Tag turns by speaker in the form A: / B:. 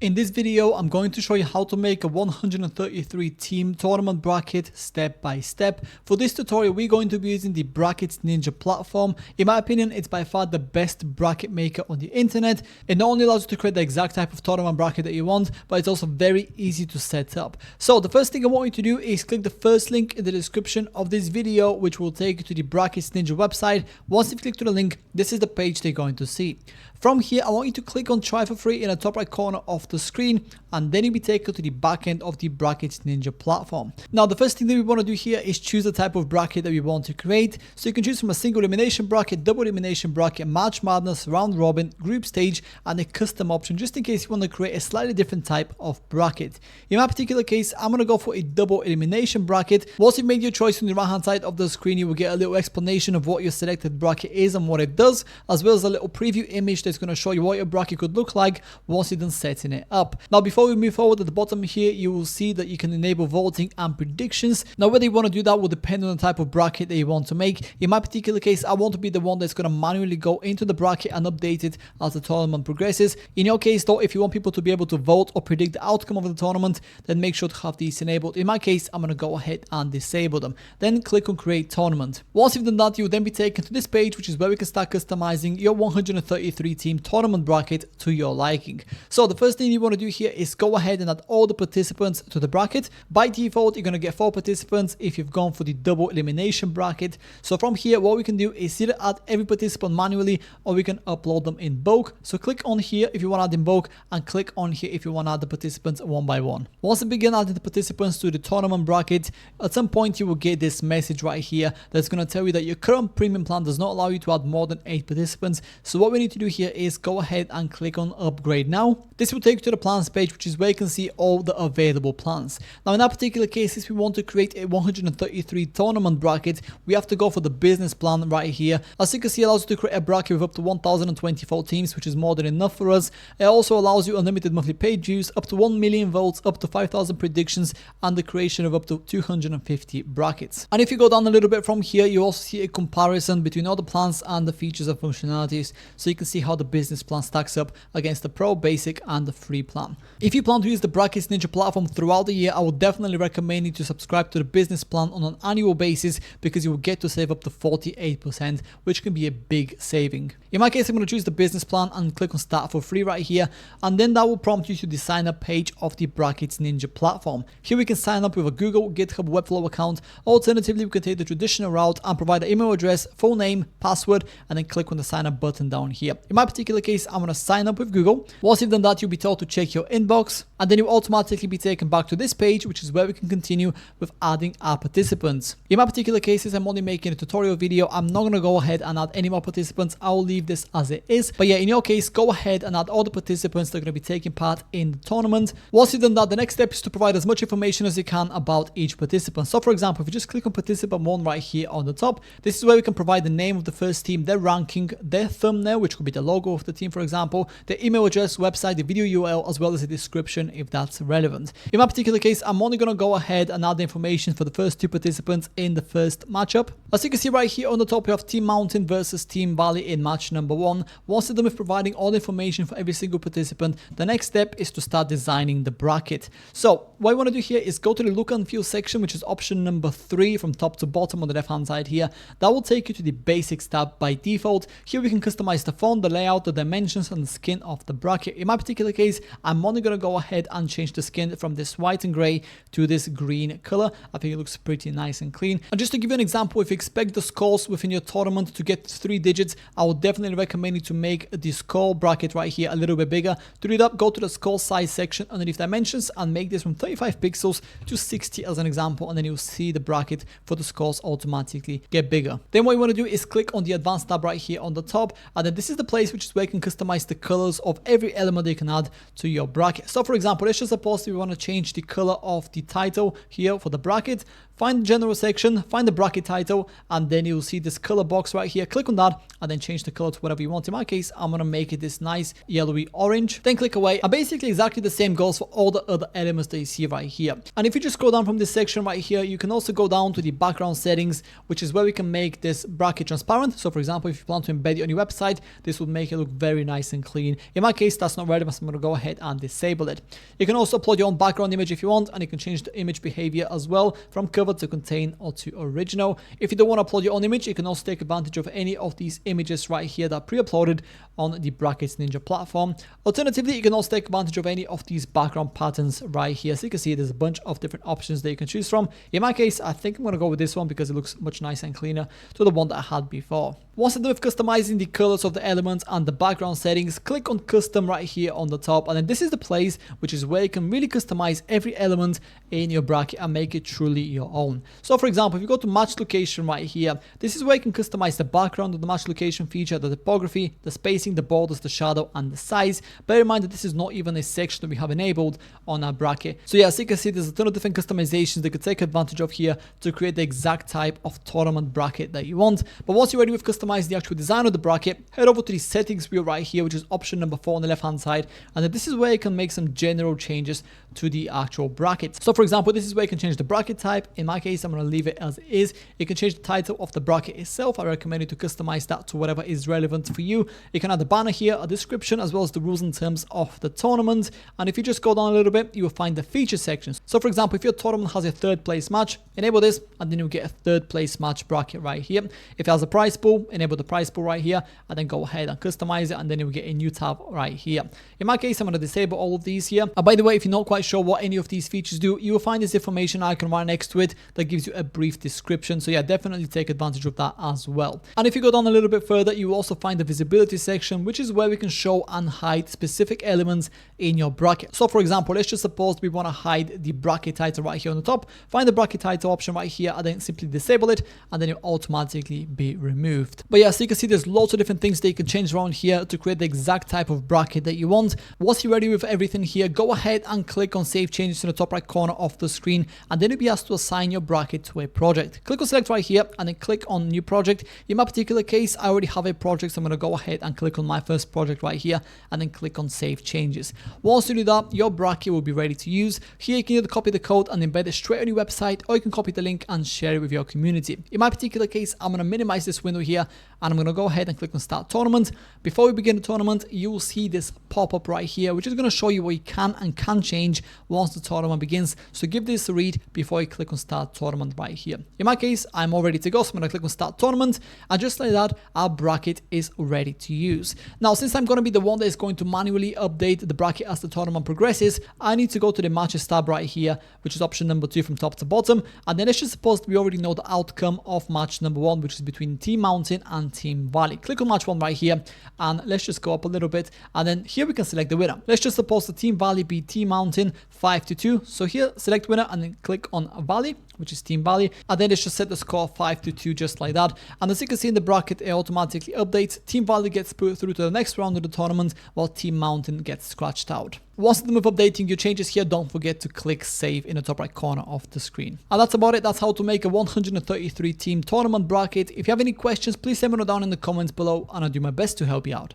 A: In this video, I'm going to show you how to make a 133 team tournament bracket step by step. For this tutorial, we're going to be using the Brackets Ninja platform. In my opinion, it's by far the best bracket maker on the internet. It not only allows you to create the exact type of tournament bracket that you want, but it's also very easy to set up. So the first thing I want you to do is click the first link in the description of this video, which will take you to the Brackets Ninja website. Once you click to the link, this is the page they're going to see. From here, I want you to click on try for free in the top right corner of the screen, and then you'll be taken to the back end of the Brackets Ninja platform. Now, the first thing that we want to do here is choose the type of bracket that we want to create. So you can choose from a single elimination bracket, double elimination bracket, March Madness, round robin, group stage, and a custom option, just in case you want to create a slightly different type of bracket. In my particular case, I'm going to go for a double elimination bracket. Once you've made your choice on the right hand side of the screen, you will get a little explanation of what your selected bracket is and what it does, as well as a little preview image that's going to show you what your bracket could look like once you're done setting it up. Now, before we move forward, at the bottom here you will see that you can enable voting and predictions. Now, whether you want to do that will depend on the type of bracket that you want to make. In my particular case, I want to be the one that's going to manually go into the bracket and update it as the tournament progresses. In your case though, if you want people to be able to vote or predict the outcome of the tournament, then make sure to have these enabled. In my case, I'm going to go ahead and disable them. Then click on create tournament. Once you've done that, you will then be taken to this page, which is where we can start customizing your 133 team tournament bracket to your liking. So the first thing you want to do here is go ahead and add all the participants to the bracket. By default, you're going to get 4 participants if you've gone for the double elimination bracket. So from here, what we can do is either add every participant manually, or we can upload them in bulk. So click on here if you want to add in bulk, and click on here if you want to add the participants one by one. Once you begin adding the participants to the tournament bracket, at some point you will get this message right here that's going to tell you that your current premium plan does not allow you to add more than 8 participants. So what we need to do here is go ahead and click on upgrade now. This will take you to the plans page, which is where you can see all the available plans. Now, in that particular case, if we want to create a 133 tournament bracket, we have to go for the business plan right here. As you can see, it allows you to create a bracket with up to 1024 teams, which is more than enough for us. It also allows you unlimited monthly page views, up to 1 million votes, up to 5,000 predictions, and the creation of up to 250 brackets. And if you go down a little bit from here, you also see a comparison between all the plans and the features and functionalities, so you can see how the business plan stacks up against the pro, basic, and the free plan. If you plan to use the Brackets Ninja platform throughout the year, I would definitely recommend you to subscribe to the business plan on an annual basis, because you will get to save up to 48%, which can be a big saving. In my case, I'm going to choose the business plan and click on start for free right here, and then that will prompt you to the sign up page of the Brackets Ninja platform. Here we can sign up with a Google, GitHub, Webflow account. Alternatively, we can take the traditional route and provide an email address, full name, password, and then click on the sign up button down here. In my particular case, I'm going to sign up with Google. Once you've done that, you'll be told to check your inbox, and then you'll automatically be taken back to this page, which is where we can continue with adding our participants. In my particular cases, I'm only making a tutorial video. I'm not going to go ahead and add any more participants. I'll leave this as it is. But yeah, in your case, go ahead and add all the participants that are going to be taking part in the tournament. Once you've done that, the next step is to provide as much information as you can about each participant. So for example, if you just click on participant 1 right here on the top, this is where we can provide the name of the first team, their ranking, their thumbnail, which could be the logo of the team, for example, their email address, website, the video URL, as well as a description if that's relevant. In my particular case, I'm only going to go ahead and add the information for the first 2 participants in the first matchup. As you can see right here on the top, we have Team Mountain versus Team Valley in match number 1. Once you're done with providing all the information for every single participant, the next step is to start designing the bracket. So what I want to do here is go to the look and feel section, which is option number 3 from top to bottom on the left hand side here. That will take you to the basics tab by default. Here we can customize the font, the layout, the dimensions, and the skin of the bracket. In my particular case, I'm only going to go ahead and change the skin from this white and gray to this green color. I think it looks pretty nice and clean. And just to give you an example, if you expect the scores within your tournament to get 3 digits, I would definitely recommend you to make the score bracket right here a little bit bigger. To do that, go to the score size section underneath dimensions and make this from 35 pixels to 60 as an example, and then you'll see the bracket for the scores automatically get bigger. Then what you want to do is click on the advanced tab right here on the top, and then this is the place which is where you can customize the colors of every element that you can add to your bracket. So for example, let's just suppose we want to change the color of the title here for the bracket. Find the general section, find the bracket title, and then you'll see this color box right here. Click on that and then change the color to whatever you want. In my case, I'm going to make it this nice yellowy orange. Then click away. And basically exactly the same goes for all the other elements that you see right here. And if you just scroll down from this section right here, you can also go down to the background settings, which is where we can make this bracket transparent. So for example, if you plan to embed it on your website, this would make it look very nice and clean. In my case, that's not relevant, so I'm going to go ahead and disable it. You can also upload your own background image if you want, and you can change the image behavior as well from cover to contain or to original. If you don't want to upload your own image, you can also take advantage of any of these images right here that are pre-uploaded on the Brackets Ninja platform. Alternatively, you can also take advantage of any of these background patterns right here. So you can see there's a bunch of different options that you can choose from. In my case, I think I'm going to go with this one because it looks much nicer and cleaner to the one that I had before. Once you're done with customizing the colors of the elements and the background settings, click on custom right here on the top, and then this is the place which is where you can really customize every element in your bracket and make it truly your own. So for example, if you go to match location right here, this is where you can customize the background of the match location feature, the typography, the spacing, the borders, the shadow, and the size. Bear in mind that this is not even a section that we have enabled on our bracket. So yeah, as you can see, there's a ton of different customizations that you can take advantage of here to create the exact type of tournament bracket that you want. But once you're ready with customizing the actual design of the bracket, head over to the settings wheel right here, which is option number 4 on the left hand side, and then this is where you can make some general changes to the actual bracket. So for example, this is where you can change the bracket type. In my case, I'm going to leave it as is. You can change the title of the bracket itself. I recommend you to customize that to whatever is relevant for you. You can add a banner here, a description, as well as the rules and terms of the tournament. And if you just go down a little bit, you will find the feature sections. So for example, if your tournament has a 3rd place match, enable this, and then you'll get a 3rd place match bracket right here. If it has a prize pool, enable the prize pool right here, and then go ahead and customize it, and then you'll get a new tab right here. In my case, I'm going to disable all of these here. And by the way, if you're not quite sure what any of these features do, you will find this information icon right next to it that gives you a brief description. So yeah, definitely take advantage of that as well. And if you go down a little bit further, you will also find the visibility section, which is where we can show and hide specific elements in your bracket. So for example, let's just suppose we want to hide the bracket title right here on the top. Find the bracket title option right here, and then simply disable it, and then it will automatically be removed. But yeah, so you can see there's lots of different things that you can change around here to create the exact type of bracket that you want. Once you're ready with everything here, go ahead and click on Save Changes in the top right corner of the screen, and then you'll be asked to assign your bracket to a project. Click on Select right here, and then click on New Project. In my particular case, I already have a project, so I'm going to go ahead and click on my first project right here, and then click on Save Changes. Once you do that, your bracket will be ready to use. Here you can either copy the code and embed it straight on your website, or you can copy the link and share it with your community. In my particular case, I'm going to minimize this window here, and I'm going to go ahead and click on Start Tournament. Before we begin the tournament, you will see this pop-up right here, which is going to show you what you can and can't change once the tournament begins. So give this a read before you click on Start Tournament right here. In my case, I'm all ready to go, so I'm going to click on Start Tournament, and just like that, our bracket is ready to use. Now, since I'm going to be the one that is going to manually update the bracket as the tournament progresses, I need to go to the Matches tab right here, which is option number 2 from top to bottom, and then let's just suppose we already know the outcome of match number 1, which is between Team Mountain and Team Valley. Click on match 1 right here, and let's just go up a little bit, and then here we can select the winner. Let's just suppose the Team Valley beat Team Mountain 5-2. So here, select winner, and then click on Valley, which is Team Valley, and then let's just set the score 5-2 just like that. And as you can see in the bracket, it automatically updates. Team Valley gets put through to the next round of the tournament, while Team Mountain gets scratched out. Once done with updating your changes here, don't forget to click save in the top right corner of the screen. And that's about it. That's how to make a 133 team tournament bracket. If you have any questions, please let me know down in the comments below, and I'll do my best to help you out.